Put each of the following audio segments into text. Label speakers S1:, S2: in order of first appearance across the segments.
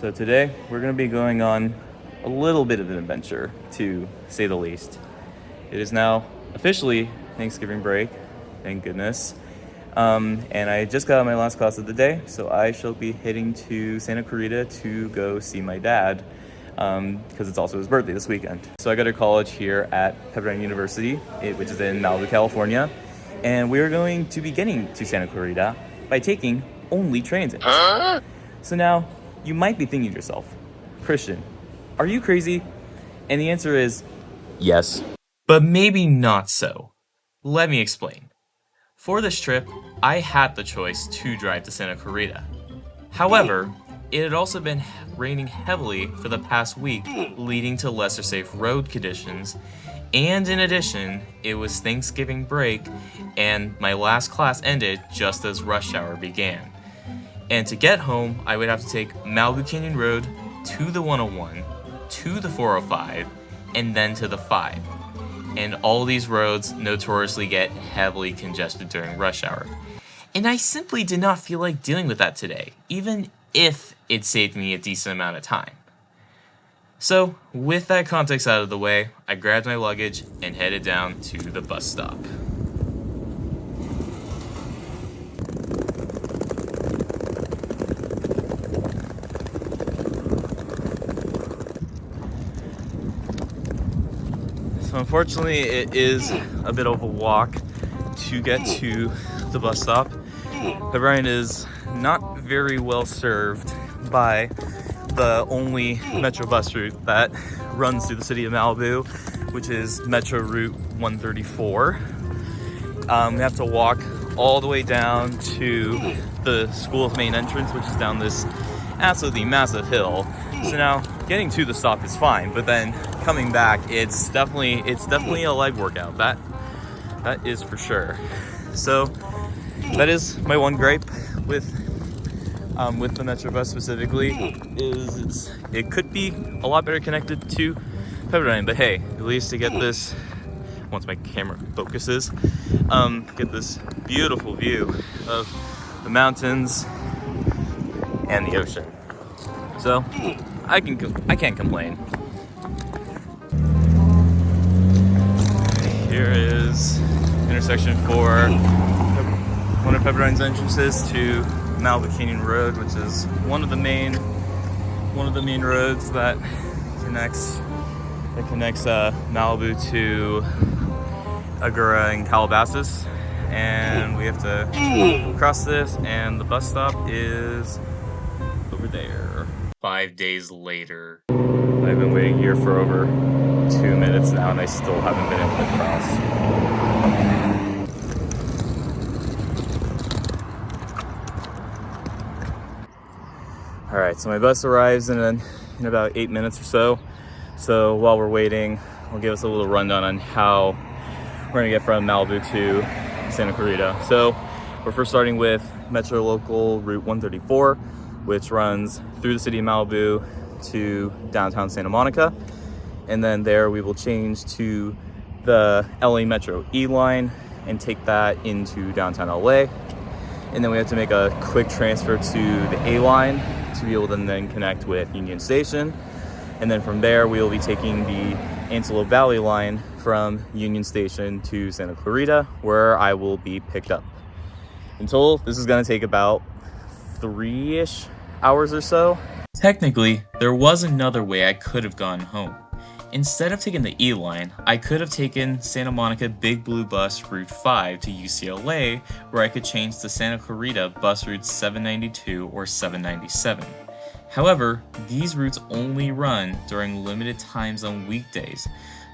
S1: So today we're going to be going on a little bit of an adventure, to say the least. It is now officially Thanksgiving break, thank goodness. And I just got out of my last class of the day, so I shall be heading to Santa Clarita to go see my dad, because it's also his birthday this weekend. So I go to college here at Pepperdine University, which is in Malibu, California, and we are going to be getting to Santa Clarita by taking only transit. So now, you might be thinking to yourself, Christian, are you crazy? And the answer is yes. But maybe not so. Let me explain. For this trip, I had the choice to drive to Santa Clarita. However, it had also been raining heavily for the past week, leading to lesser safe road conditions, and in addition, it was Thanksgiving break, and my last class ended just as rush hour began. And to get home, I would have to take Malibu Canyon Road to the 101, to the 405, and then to the 5. And all these roads notoriously get heavily congested during rush hour. And I simply did not feel like dealing with that today, even if it saved me a decent amount of time. So, with that context out of the way, I grabbed my luggage and headed down to the bus stop. So unfortunately, it is a bit of a walk to get to the bus stop. Pepperdine is not very well served by the only Metro bus route that runs through the city of Malibu, which is Metro Route 134. We have to walk all the way down to the school's main entrance, which is down this absolutely massive hill. So now getting to the stop is fine, but then coming back, it's definitely a leg workout. That is for sure. So that is my one gripe with the Metro bus specifically, is it could be a lot better connected to Pepperdine. But hey, at least to get this, once my camera focuses, get this beautiful view of the mountains and the ocean. So I can't complain. Here is intersection for one of Pepperdine's entrances to Malibu Canyon Road, which is one of the main roads that connects Malibu to Agoura and Calabasas. And we have to cross this, and the bus stop is over there. 5 days later. I've been waiting here for over 2 minutes now, and I still haven't been able to cross. Alright, so my bus arrives in about 8 minutes or so. So while we're waiting, I'll give us a little rundown on how we're going to get from Malibu to Santa Clarita. So we're first starting with Metro Local Route 134, which runs through the city of Malibu to downtown Santa Monica. And then there we will change to the LA Metro E line and take that into downtown LA. And then we have to make a quick transfer to the A line to be able to then connect with Union Station. And then from there, we will be taking the Antelope Valley line from Union Station to Santa Clarita, where I will be picked up. In total, this is going to take about 3-ish hours or so. Technically, there was another way I could have gone home. Instead of taking the E line, I could have taken Santa Monica Big Blue Bus Route 5 to UCLA, where I could change to Santa Clarita bus routes 792 or 797. However, these routes only run during limited times on weekdays,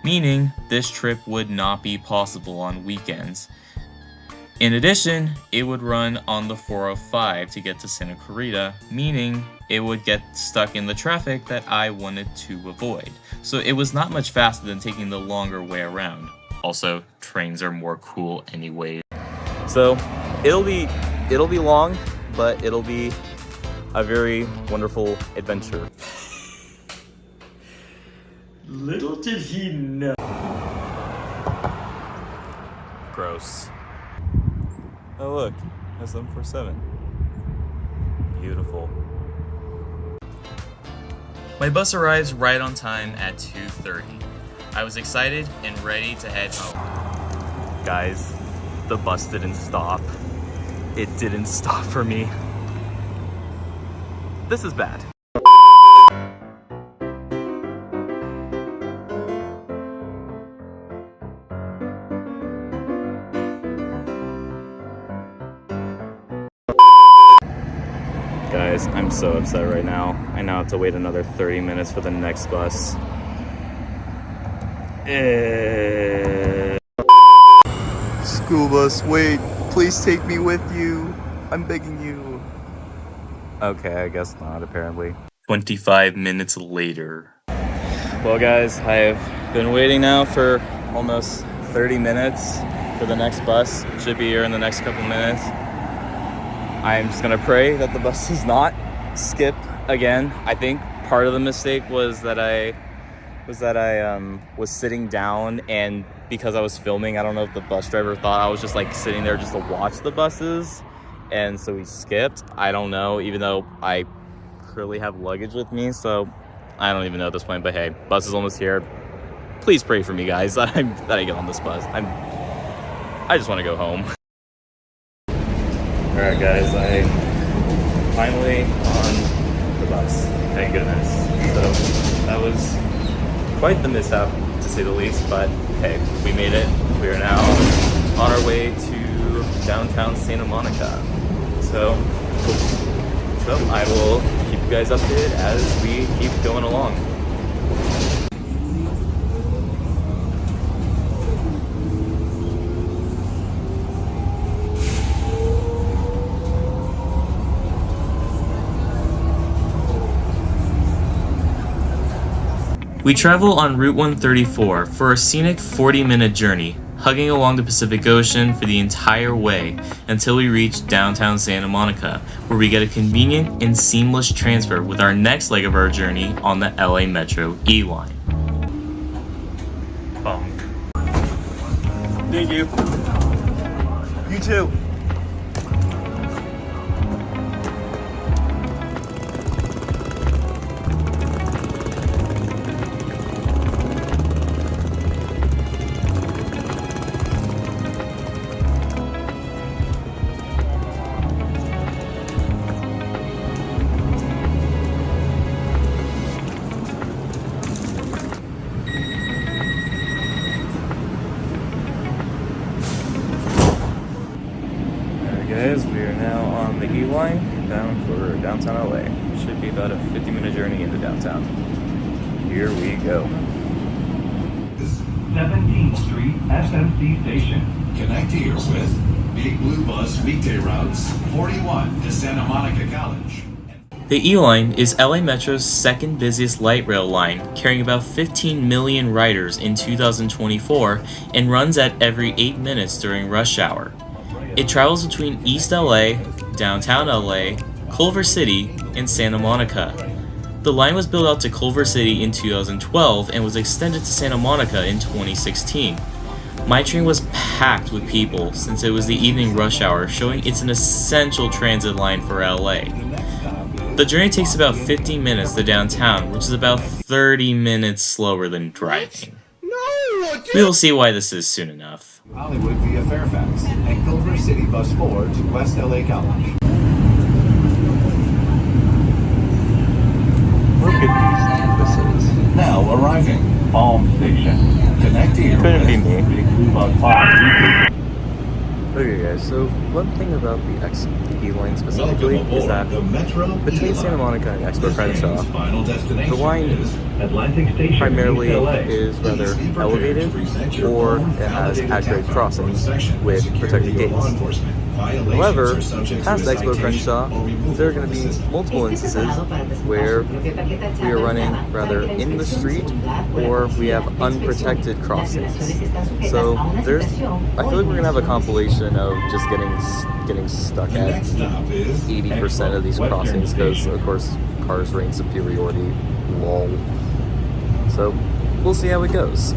S1: meaning this trip would not be possible on weekends. In addition, it would run on the 405 to get to Santa Clarita, meaning it would get stuck in the traffic that I wanted to avoid. So it was not much faster than taking the longer way around. Also, trains are more cool anyway. So it'll be long, but it'll be a very wonderful adventure. Little did he know. Gross. Oh look, a 747. Beautiful. My bus arrives right on time at 2:30. I was excited and ready to head home. Guys, the bus didn't stop. It didn't stop for me. This is bad. Guys, I'm so upset right now. I now have to wait another 30 minutes for the next bus. School bus, wait. Please take me with you. I'm begging you. Okay, I guess not, apparently. 25 minutes later. Well, guys, I have been waiting now for almost 30 minutes for the next bus. It should be here in the next couple minutes. I'm just gonna pray that the bus does not skip again. I think part of the mistake was that I was sitting down, and because I was filming, I don't know if the bus driver thought I was just like sitting there just to watch the buses, and so he skipped. I don't know, even though I currently have luggage with me, so I don't even know at this point. But hey, bus is almost here. Please pray for me, guys, that I get on this bus. I just want to go home. All right, guys, I'm finally on the bus. Thank goodness. So that was quite the mishap, to say the least, but hey, we made it. We are now on our way to downtown Santa Monica. So I will keep you guys updated as we keep going along. We travel on Route 134 for a scenic 40-minute journey, hugging along the Pacific Ocean for the entire way until we reach downtown Santa Monica, where we get a convenient and seamless transfer with our next leg of our journey on the LA Metro E line. Thank you. You too. Guys, we are now on the E line bound for downtown LA. It should be about a 50-minute journey into downtown. Here we go.
S2: 17th Street SMC Station.
S3: Connect here with Big Blue Bus weekday routes 41 to Santa Monica College.
S1: The E line is LA Metro's second busiest light rail line, carrying about 15 million riders in 2024 and runs at every 8 minutes during rush hour. It travels between East LA, downtown LA, Culver City, and Santa Monica. The line was built out to Culver City in 2012 and was extended to Santa Monica in 2016. My train was packed with people since it was the evening rush hour, showing it's an essential transit line for LA. The journey takes about 15 minutes to downtown, which is about 30 minutes slower than driving. We will see why this is soon enough.
S3: Hollywood via Fairfax and Culver City Bus 4 to West LA College.
S1: Look at these buses.
S2: Now arriving, Palm Station. Connect here
S1: Couldn't be me.
S2: Big Blue Bus 5.
S1: Okay guys, so one thing about the E line specifically is that between Santa Monica and Expo Crenshaw, the line primarily is rather elevated, or it has at-grade crossings with protected gates. However, past Expo Crenshaw, there are going to be multiple instances where we are running rather in the street, or we have unprotected crossings. So I feel like we're going to have a compilation of just getting stuck at 80% of these crossings because, of course, cars reign superiority, lol. So we'll see how it goes.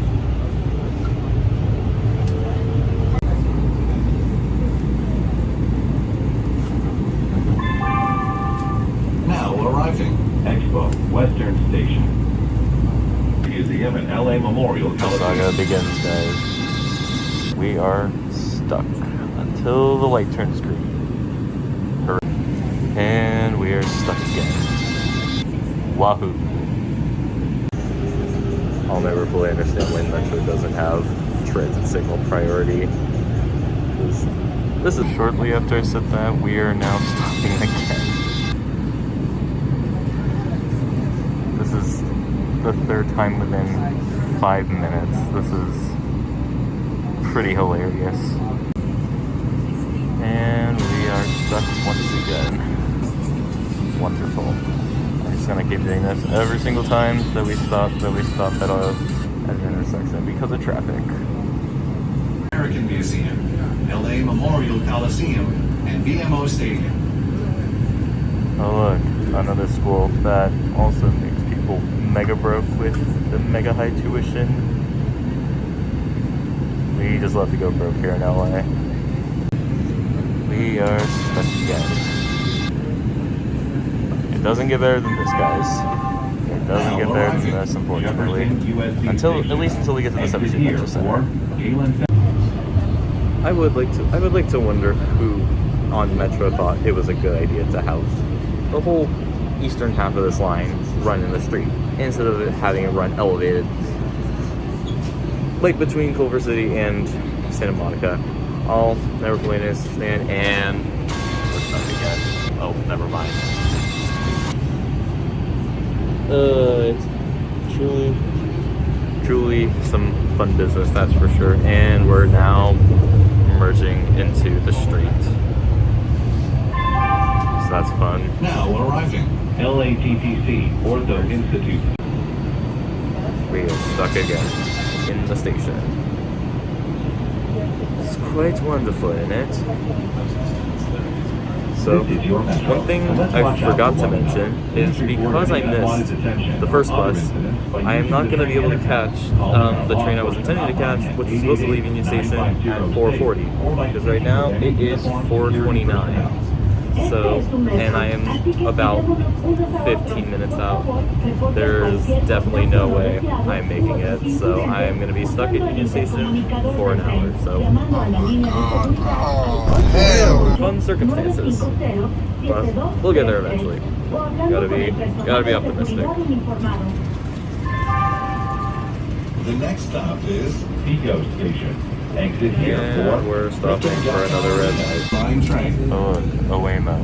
S2: Now arriving, Expo, Western Station. Museum and LA Memorial
S1: Saga begins, guys. We are stuck until the light turns green. And we are stuck again. Wahoo. I'll never fully understand when Metro doesn't have transit signal priority. This is shortly after I said that, we are now stopping again. This is the third time within 5 minutes. This is pretty hilarious. And we are stuck once again. Wonderful. I'm just gonna keep doing this every single time that we stop at an intersection because of traffic.
S3: American Museum, LA Memorial Coliseum, and BMO Stadium.
S1: Oh look, another school that also makes people mega broke with the mega high tuition. We just love to go broke here in LA. We are stuck again. It doesn't get better than this, guys. It doesn't get better than this, unfortunately. At least until we get to the 17th Metro Center. I would like to wonder who on Metro thought it was a good idea to have the whole eastern half of this line run in the street instead of having it run elevated, like between Culver City and Santa Monica. I'll never fully understand, and we're stuck again. Oh, never mind. It's truly some fun business, that's for sure. And we're now merging into the street. So that's fun.
S3: Now arriving.
S2: LATTC, Ortho Institute.
S1: We are stuck again in the station. It's quite wonderful, isn't it? So, one thing I forgot to mention is because I missed the first bus, I am not going to be able to catch the train I was intending to catch, which is supposed to leave Union Station at 4:40. Because right now it is 4:29. So, and I am about 15 minutes out. There's definitely no way I'm making it. So I am going to be stuck at Union Station for an hour. So, fun circumstances. But we'll get there eventually. Gotta be optimistic.
S3: The next stop is
S2: Pico Station. Exit here
S1: And we're stopping for another red light.
S3: Line Train.
S1: Oh, Waymo.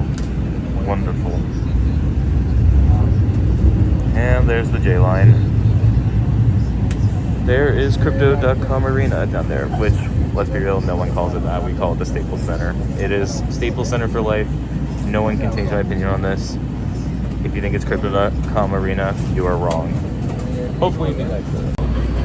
S1: Wonderful. And there's the J line. There is Crypto.com Arena down there, which, let's be real, no one calls it that. We call it the Staples Center. It is Staples Center for life. No one can change my opinion on this. If you think it's Crypto.com Arena, you are wrong. Hopefully,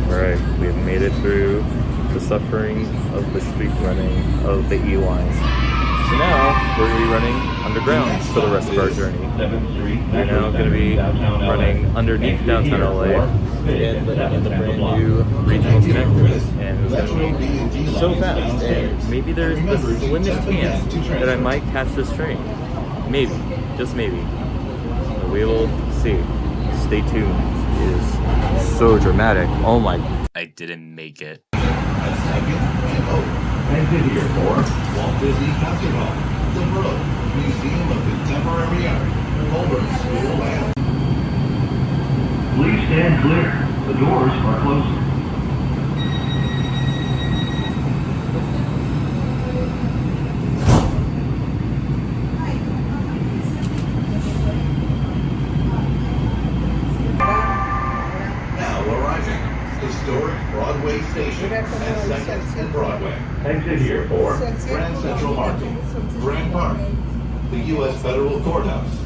S1: alright, we've made it through the suffering of the street running of the E line. So now we're going to be running underground for the rest of our journey. We're now going to be running underneath downtown LA in the brand new regional connector, and it's going to be so fast. And maybe there's the slimmest chance that I might catch this train. Maybe, just maybe. But we will see. Stay tuned. It is so dramatic. Oh my! I didn't make it.
S2: Exit here for
S3: Walt Disney Concert Hall, The Brook, Museum of Contemporary Art, Colburn School, and...
S2: Please stand clear. The doors are closing.
S3: Now arriving. Historic Broadway Station at 2nd and Broadway.
S2: Exit here for
S3: Grand Central Market, Grand Park, the U.S. Federal Courthouse.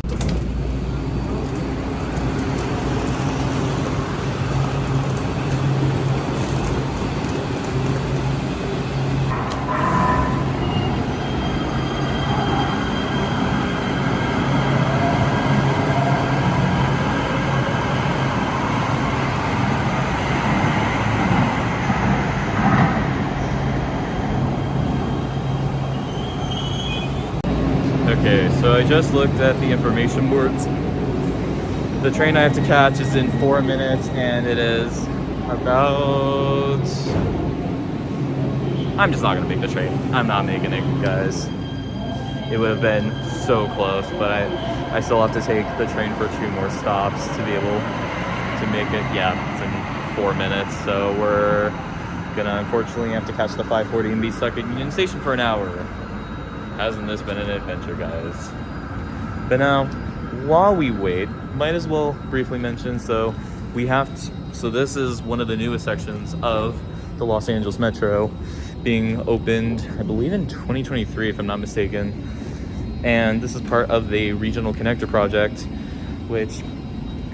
S1: Okay, so I just looked at the information boards. The train I have to catch is in 4 minutes, and it is about... I'm just not gonna make the train. I'm not making it, guys. It would have been so close, but I still have to take the train for 2 more stops to be able to make it. Yeah, it's in 4 minutes, so we're gonna unfortunately have to catch the 5:40 and be stuck at Union Station for an hour. Hasn't this been an adventure, guys? But now, while we wait, might as well briefly mention, so this is one of the newest sections of the Los Angeles Metro, being opened, I believe, in 2023, if I'm not mistaken. And this is part of the Regional Connector project, which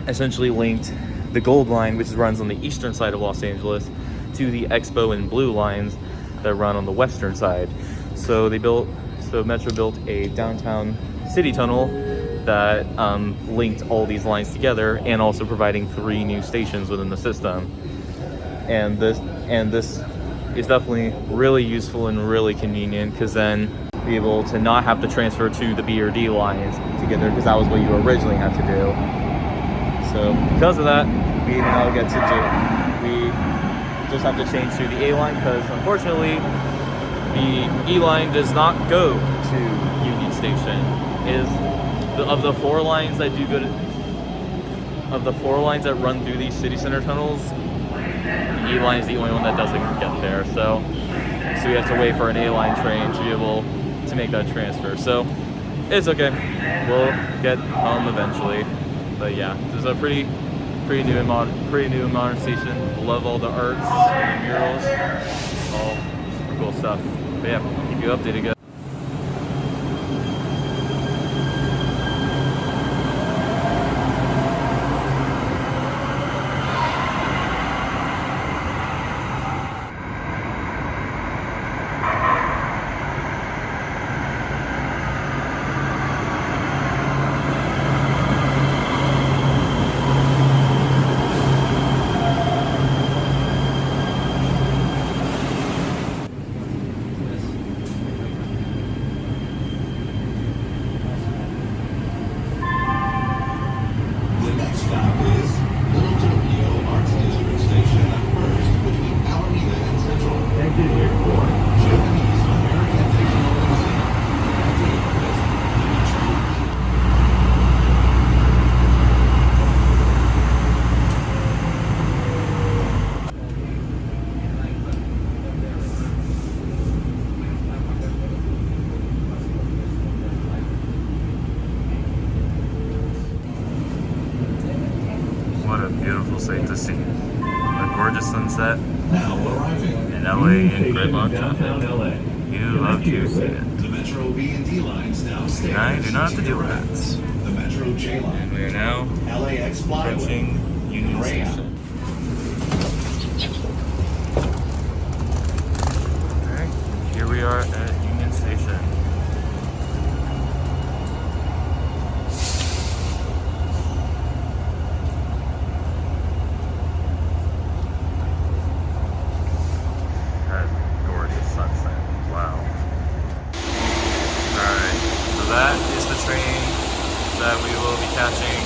S1: essentially linked the Gold Line, which runs on the eastern side of Los Angeles, to the Expo and Blue lines that run on the western side. So Metro built a downtown city tunnel that linked all these lines together, and also providing 3 new stations within the system. And this is definitely really useful and really convenient, because then be able to not have to transfer to the B or D lines together, because that was what you originally had to do. So because of that, we now get to we just have to change to the A line, because unfortunately the E line does not go to Union Station. Of the 4 lines that do go to, of the 4 lines that run through these city center tunnels, the E line is the only one that doesn't get there. So we have to wait for an A line train to be able to make that transfer. So it's okay. We'll get home eventually. But yeah, this is a pretty new and modern station. Love all the arts and murals. All super cool stuff. But yeah, I'll keep you updated, guys. What a beautiful sight to see. A gorgeous sunset
S3: Now arriving
S1: in LA in gridlock
S2: downtown
S1: traffic.
S2: LA.
S1: You love to see it.
S3: The Metro B and D lines now stay.
S1: And I do not have to deal with that.
S3: The Metro J line.
S1: And we are now
S3: LAX Flyway.
S1: approaching Union Station. Alright, here we are at Union Station. That is the train that we will be catching,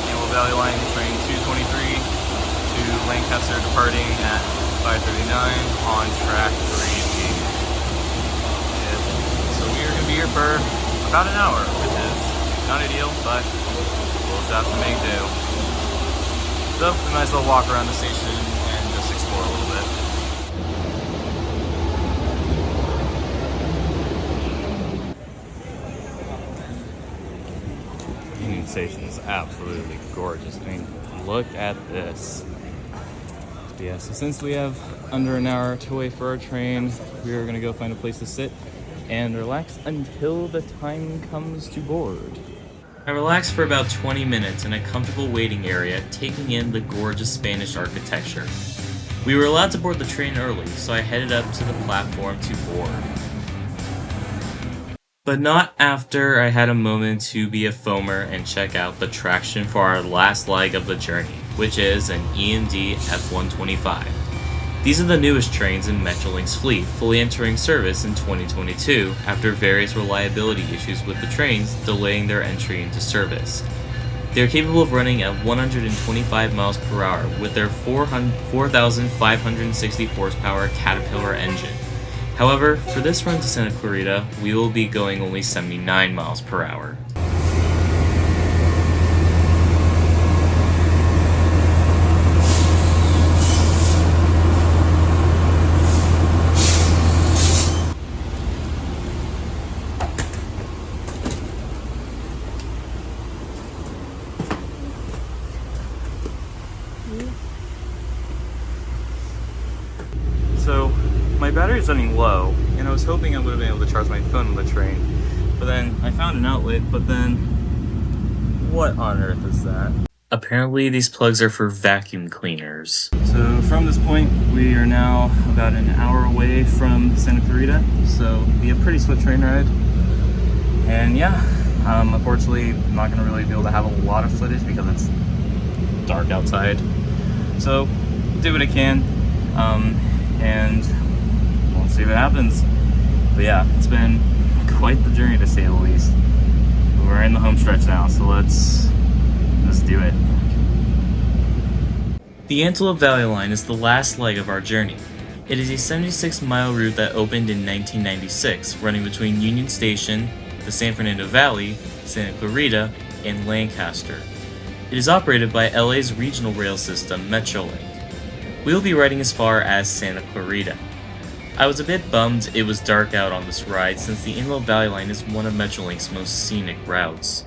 S1: Antelope Valley Line train 223 to Lancaster, departing at 5:39 on track 3B. So we are going to be here for about an hour, which is not ideal, but we'll just have to make do. So we might as well walk around the station and just explore a little bit. Union Station is absolutely gorgeous. I mean, look at this. But yeah, so since we have under an hour to wait for our train, we are gonna go find a place to sit and relax until the time comes to board. I relaxed for about 20 minutes in a comfortable waiting area, taking in the gorgeous Spanish architecture. We were allowed to board the train early, so I headed up to the platform to board. But not after I had a moment to be a foamer and check out the traction for our last leg of the journey, which is an E&D F125. These are the newest trains in Metrolink's fleet, fully entering service in 2022 after various reliability issues with the trains delaying their entry into service.
S4: They are capable of running at 125 miles per hour with their 4,560 horsepower Caterpillar engine. However, for this run to Santa Clarita, we will be going only 79 miles per hour.
S1: So my battery's running low, and I was hoping I would have been able to charge my phone on the train, but then I found an outlet, but then what on earth is that?
S4: Apparently these plugs are for vacuum cleaners.
S1: So from this point, we are now about an hour away from Santa Clarita, so it'll be a pretty swift train ride. And yeah, unfortunately, I'm not going to really be able to have a lot of footage because it's dark outside. So, do what I can, and we'll see what happens. But yeah, it's been quite the journey to say the least. We're in the home stretch now, so let's do it.
S4: The Antelope Valley Line is the last leg of our journey. It is a 76-mile route that opened in 1996, running between Union Station, the San Fernando Valley, Santa Clarita, and Lancaster. It is operated by LA's regional rail system, Metrolink. We will be riding as far as Santa Clarita. I was a bit bummed it was dark out on this ride since the Antelope Valley Line is one of Metrolink's most scenic routes.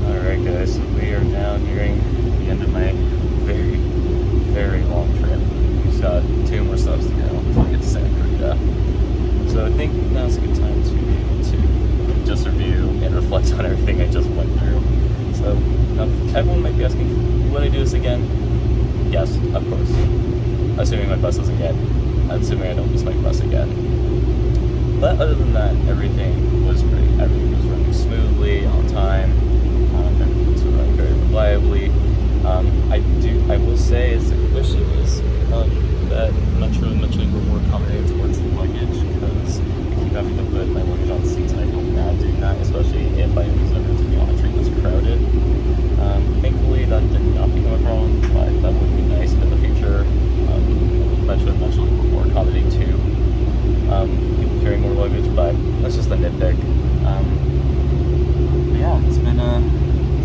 S1: Alright guys, so we are now nearing the end of my very, very long trip. We've got 2 more stops to go until we get to Santa Clarita. So I think now's a good time to be able to just review and reflect on everything I just went through. So everyone might be asking, would I do this again? Yes, of course. Assuming my bus doesn't get, assuming I don't miss my bus again. But other than that, everything was great. Everything was running smoothly, on time. Everything was running very reliably. I will say is I wish it was that Metrolink were more accommodating towards the luggage, because I keep having to put my luggage on seats and I don't mind doing that, especially if I am presented to be on a train that's crowded. Thankfully that did not become a problem, but that would be nice in the future. Metrolink were more accommodating to people carrying more luggage, but that's just a nitpick. Yeah, it's been a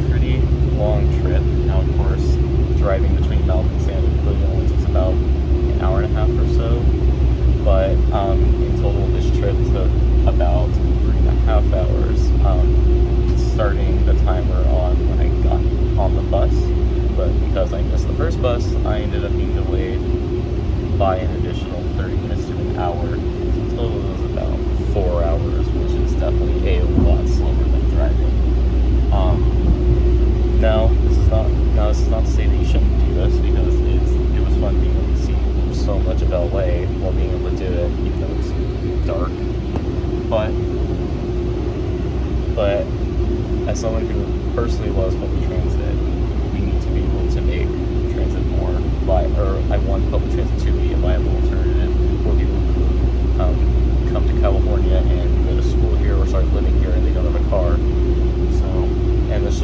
S1: pretty long trip. Now, of course, driving between Malibu and Santa Clarita only takes about an hour and a half or so. But in total, this trip took about 3.5 hours, starting the timer on when I got on the bus. But because I missed the first bus, I ended up being delayed by an additional 30 minutes to an hour. So in total, it was about 4 hours, which is definitely a lot slower than driving. Now this is not to say that you shouldn't do this, because it was fun being able to see so much of LA while being able to do it, even though it's dark. But as someone who personally loves public transit, we need to be able to make transit more I want public transit to be a viable alternative for people who come to California and go to school here or start living here and they don't have a car. So, and this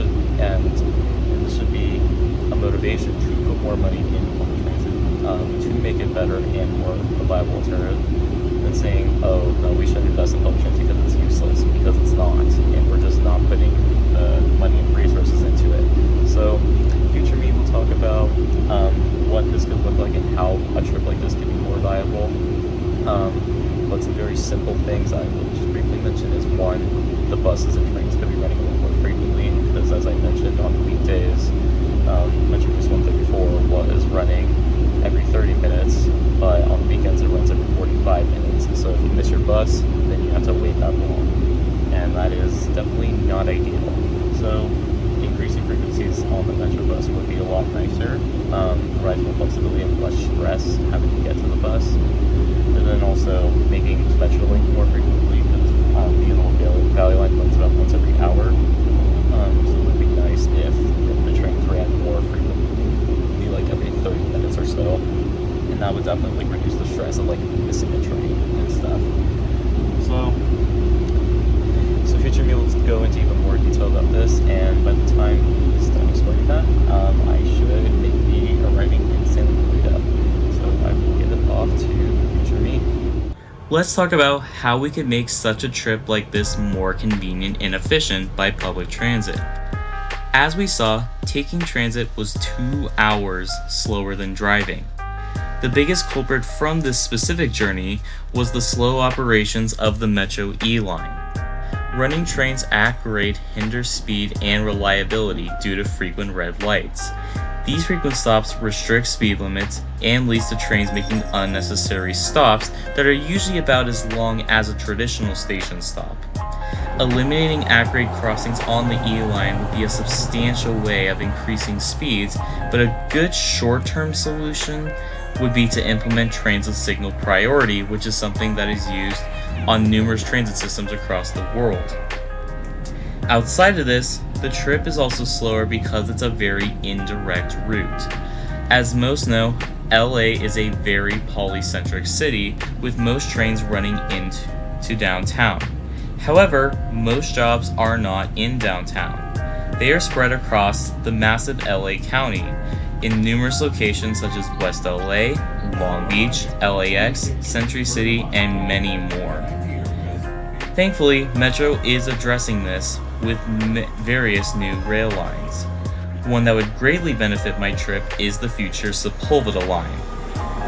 S1: should be a motivation to put more money in public transit to make it better and more a viable alternative than saying, oh no, we shouldn't invest in public transit because it's useless, because it's not, and we're just not putting the money and resources into it. So future me will talk about what this could look like and how a trip like this could be more viable. But some very simple things I will just briefly mention is, one, the buses and trains could be running a little more frequently, because as I mentioned, on the weekdays, Metro Bus 134 was running every 30 minutes, but on the weekends it runs every 45 minutes. So if you miss your bus, then you have to wait that long, and that is definitely not ideal. So increasing frequencies on the Metro Bus would be a lot nicer, provides more flexibility and less stress having to get to the bus. And then also making Metrolink more frequently, because the Antelope Valley Line runs about once every hour. So it would be nice if the trains ran more frequently, like every 30 minutes or so, and that would definitely reduce
S4: Let's talk about how we could make such a trip like this more convenient and efficient by public transit. As we saw, taking transit was 2 hours slower than driving. The biggest culprit from this specific journey was the slow operations of the Metro E line. Running trains at grade hinders speed and reliability due to frequent red lights. These frequent stops restrict speed limits and leads to trains making unnecessary stops that are usually about as long as a traditional station stop. Eliminating at-grade crossings on the E line would be a substantial way of increasing speeds, but a good short-term solution would be to implement transit signal priority, which is something that is used on numerous transit systems across the world. Outside of this, the trip is also slower because it's a very indirect route. As most know, LA is a very polycentric city with most trains running into downtown. However, most jobs are not in downtown. They are spread across the massive LA County in numerous locations such as West LA, Long Beach, LAX, Century City, and many more. Thankfully, Metro is addressing this with various new rail lines. One that would greatly benefit my trip is the future Sepulveda line.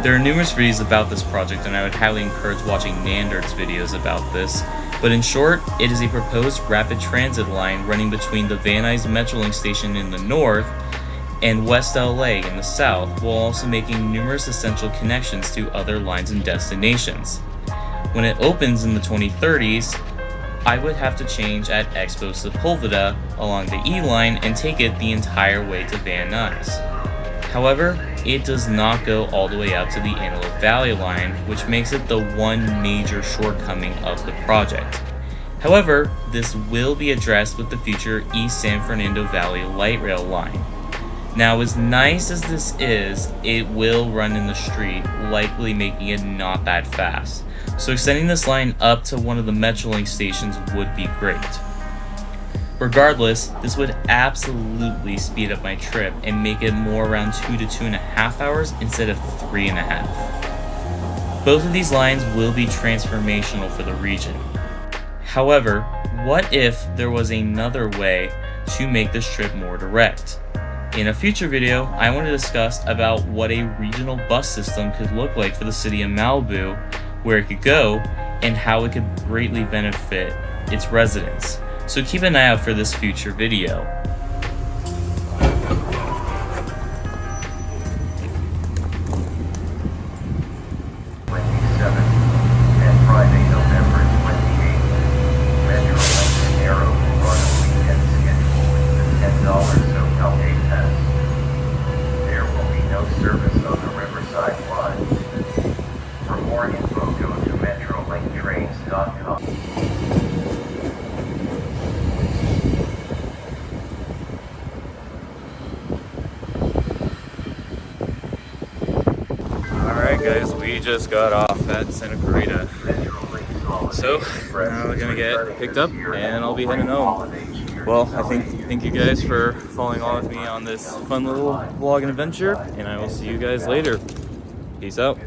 S4: There are numerous videos about this project, and I would highly encourage watching Nander's videos about this, but in short, it is a proposed rapid transit line running between the Van Nuys Metrolink station in the north and West LA in the south, while also making numerous essential connections to other lines and destinations. When it opens in the 2030s, I would have to change at Expo Sepulveda along the E line and take it the entire way to Van Nuys. However, it does not go all the way out to the Antelope Valley line, which makes it the one major shortcoming of the project. However, this will be addressed with the future East San Fernando Valley light rail line. Now, as nice as this is, it will run in the street, likely making it not that fast. So extending this line up to one of the Metrolink stations would be great. Regardless, this would absolutely speed up my trip and make it more around 2 to 2.5 hours instead of 3.5. Both of these lines will be transformational for the region. However, what if there was another way to make this trip more direct? In a future video, I want to discuss about what a regional bus system could look like for the city of Malibu, where it could go, and how it could greatly benefit its residents. So keep an eye out for this future video.
S2: And Friday, November 28th, Metrolink Arrow will run a weekend schedule with the $10 SoCal Day Pass. There will be no service on the Riverside line. For more info, go to metrolinktrains.com.
S1: Alright guys, we just got off at Santa Clarita. So, now we're gonna get picked up and I'll be heading home. Well, I thank you guys for following along with me on this fun little vlog and adventure, and I will see you guys later. Peace out.